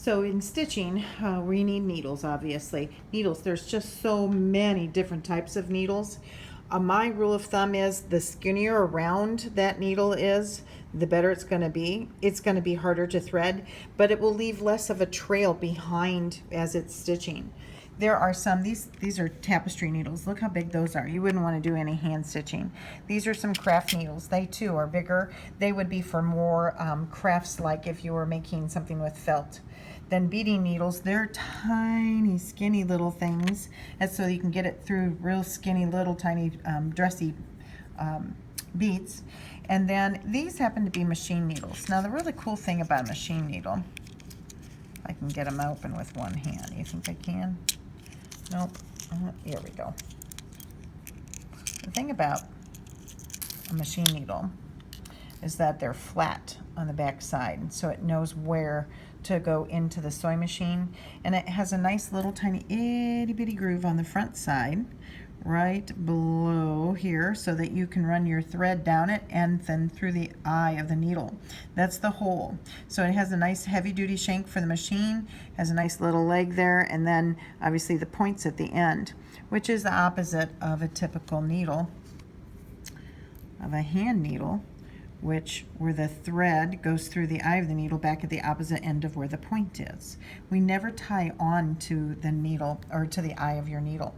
So in stitching, we need needles, obviously. Needles, there's just so many different types of needles. My rule of thumb is the skinnier around that needle is, the better it's going to be. It's going to be harder to thread, but it will leave less of a trail behind as it's stitching. There are some, these are tapestry needles. Look how big those are. You wouldn't want to do any hand stitching. These are some craft needles. They too are bigger. They would be for more crafts, like if you were making something with felt. Then beading needles, they're tiny, skinny little things. That's so you can get it through real skinny, little tiny, dressy beads. And then these happen to be machine needles. Now the really cool thing about a machine needle, I can get them open with one hand. You think I can? Nope. Here we go. The thing about a machine needle is that they're flat on the back side, so it knows where to go into the sewing machine, and it has a nice little tiny itty bitty groove on the front side right below here, so that you can run your thread down it and then through the eye of the needle. That's the hole. So it has a nice heavy duty shank for the machine, has a nice little leg there, and then obviously the points at the end, which is the opposite of a typical needle, of a hand needle, where the thread goes through the eye of the needle back at the opposite end of where the point is. We never tie on to the needle or to the eye of your needle.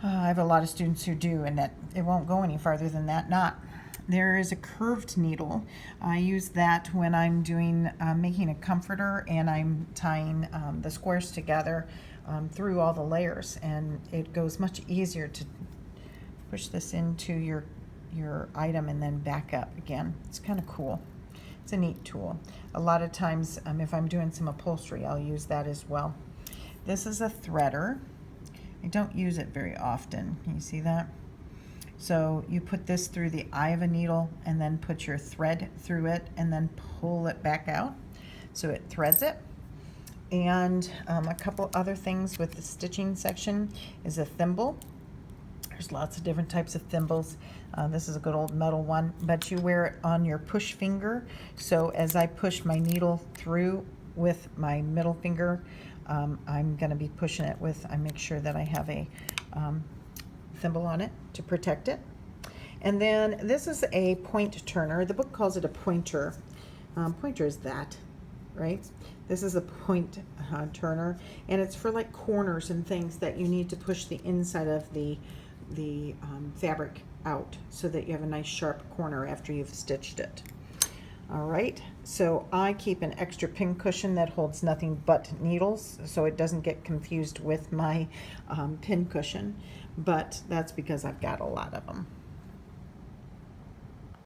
I have a lot of students who do, and that it won't go any farther than that knot. There is a curved needle. I use that when I'm doing making a comforter and I'm tying the squares together through all the layers, and it goes much easier to push this into your item and then back up again. It's kind of cool. It's a neat tool. A lot of times if I'm doing some upholstery, I'll use that as well. This is a threader. I don't use it very often. Can you see that? So you put this through the eye of a needle and then put your thread through it and then pull it back out so it threads it. And a couple other things with the stitching section is a thimble. There's lots of different types of thimbles. This is a good old metal one, but you wear it on your push finger. So as I push my needle through with my middle finger, I'm going to be pushing it with, I make sure that I have a thimble on it to protect it. And then this is a point turner. The book calls it a pointer. Pointer is that, right? This is a point turner, and it's for like corners and things that you need to push the inside of the fabric out so that you have a nice sharp corner after you've stitched it. All right, so I keep an extra pin cushion that holds nothing but needles so it doesn't get confused with my pin cushion, but that's because I've got a lot of them.